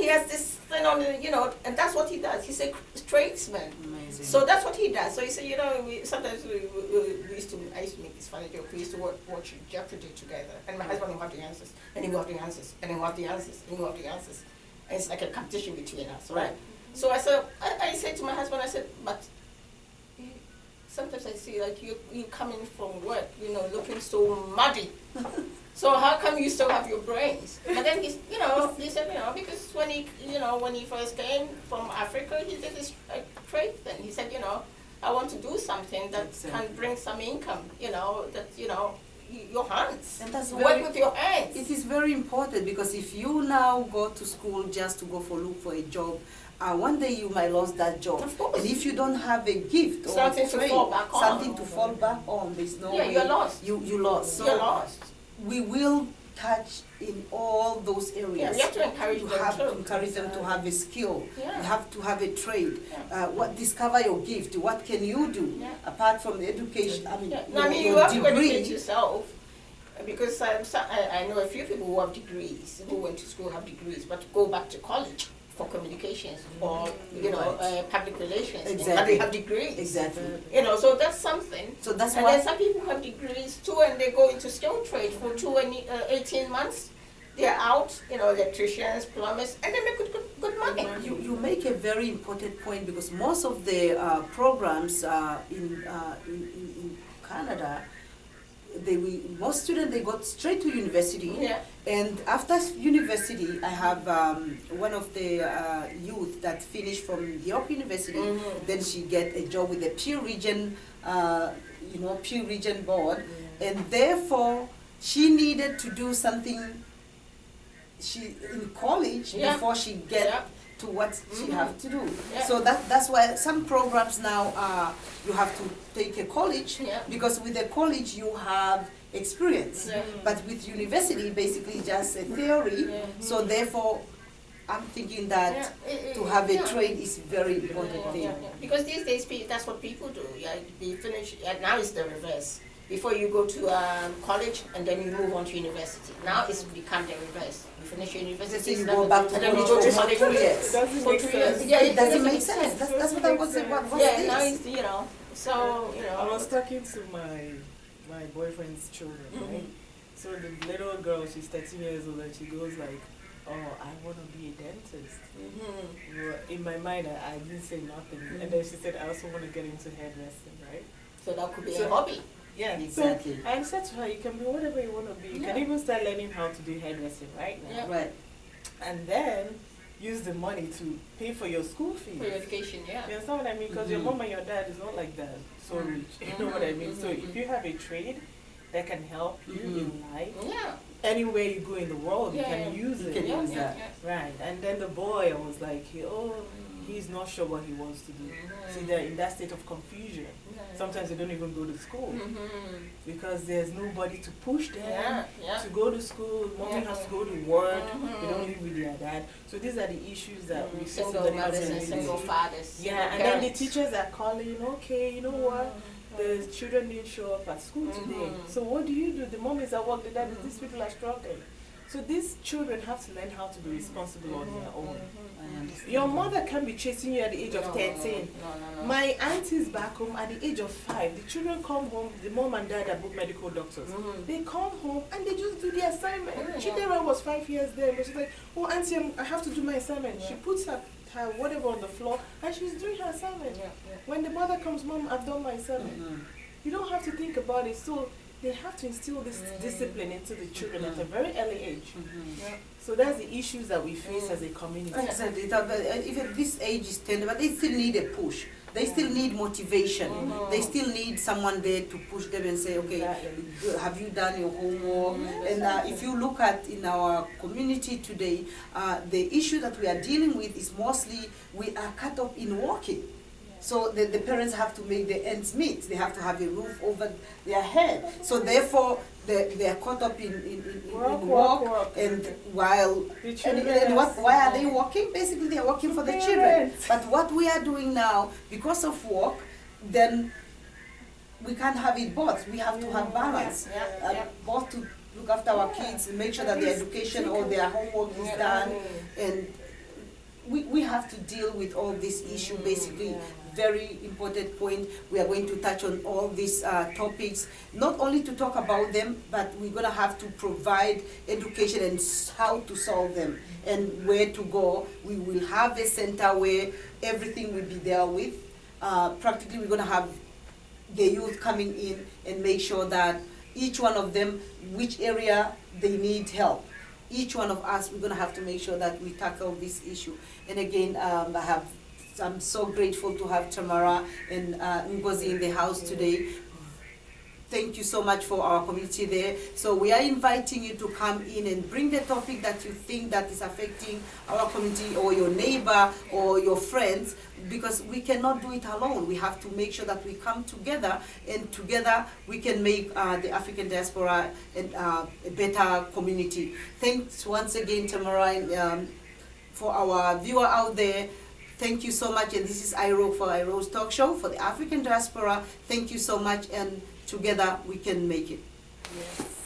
he has this thing on, and that's what he does. He's a tradesman. Amazing. So that's what he does. So he said, sometimes we used to, I used to make this funny joke. We used to watch Jeopardy together, and my husband will have the answers, and he will have the answers, and he will have the answers, and he will have the answers. And it's like a competition between us, right? So I said to my husband, I said, but sometimes I see like you coming from work, looking so muddy. So how come you still have your brains? But then he said, because when he first came from Africa, he did this trade thing. He said, I want to do something that can bring some income, your hands. And that's work with your hands. It is very important, because if you now go to school just to look for a job, one day you might lose that job. Of course. And if you don't have a gift or something a trade, to fall back on. something to fall back on, there's no way. You're lost. You lost. So you're lost. We will touch in all those areas. Yeah, you have to encourage them. You have to encourage them to have a skill. Yeah. You have to have a trade. Yeah. Discover your gift. What can you do apart from the education? I mean, you have to educate yourself. Because I know a few people who have degrees, who went to school, have degrees, but go back to college for communications or public relations. Exactly. But they have degrees. Exactly. So that's something. So that's and why. then some people have degrees too, and they go into skilled trade for 18 months. They're out, electricians, plumbers, and they make good money. You make a very important point, because most of the programs in Canada, most students, they got straight to university. Yeah. And after university, I have one of the youth that finished from York University. Then she get a job with the Peel Region, Peel Region board, and therefore she needed to do something. She in college before she get to what she have to do. Yeah. So that's why some programs now you have to take a college, because with a college you have experience. But with university, basically just a theory. So therefore, I'm thinking that to have a trade is very important thing. Because these days that's what people do. They finish. Now it's the reverse. Before you go to college and then you move on to university. Now it's become the reverse. You finish your university, you go back to and then you go to college for 2 years. For 2 years. Yeah, it doesn't make sense. That's what I was about. Now it's, so, I was talking to my boyfriend's children, right? So the little girl, she's 13 years old, and she goes like, oh, I want to be a dentist. Well, in my mind, I didn't say nothing. And then she said, I also want to get into hairdressing, right? So that could be a hobby. Yeah, exactly. So I said to her, you can be whatever you want to be. You can even start learning how to do hairdressing right now. Yeah. Right. And then use the money to pay for your school fees. For your education, You understand what I mean? Because your mom and your dad is not like that, so rich. You know what I mean? So if you have a trade that can help you in life, anywhere you go in the world, you can use it. You can use that. Right. And then the boy, I was like, he's not sure what he wants to do. See, they're in that state of confusion. Sometimes they don't even go to school because there's nobody to push them to go to school. Mommy has to go to work. They don't live with their dad. So these are the issues that we face. Single mothers and single fathers. Yeah, and then the teachers are calling, okay, you know what? The children didn't show up at school today. So what do? The mom is at work, the dad, these people are struggling. So these children have to learn how to be responsible on their own. Your mother can be chasing you at the age of 13. No. My aunties back home at the age of 5, the children come home, the mom and dad are both medical doctors. They come home and they just do the assignment. Chidera was 5 years there, but she's like, oh auntie, I have to do my assignment. She puts her whatever on the floor and she's doing her assignment. When the mother comes, mom, I've done my assignment. You don't have to think about it. So they have to instill this discipline into the children at a very early age. So that's the issues that we face as a community. Exactly. Even this age is tender, but they still need a push. They still need motivation. They still need someone there to push them and say, okay, have you done your homework? And if you look at in our community today, the issue that we are dealing with is mostly we are cut off in working. So the parents have to make the ends meet. They have to have a roof over their head. So therefore, they are caught up in work. And while why are they working? Basically, they are working for the children. But what we are doing now, because of work, then we can't have it both. We have to have balance, both to look after our kids and make sure that their education or their homework is done, and have to deal with all this issue, basically. Very important point. We are going to touch on all these topics, not only to talk about them, but we're going to have to provide education and how to solve them and where to go. We will have a center where everything will be there with. Practically, we're going to have the youth coming in and make sure that each one of them, which area they need help. Each one of us, we're going to have to make sure that we tackle this issue. And again, I'm so grateful to have Tamara and Ngozi in the house today. Thank you so much for our community there. So we are inviting you to come in and bring the topic that you think that is affecting our community or your neighbor or your friends, because we cannot do it alone. We have to make sure that we come together, and together we can make the African diaspora a better community. Thanks once again, Tamara, for our viewer out there. Thank you so much, and this is Iro for Iro's Talk Show for the African diaspora. Thank you so much, and together we can make it. Yes.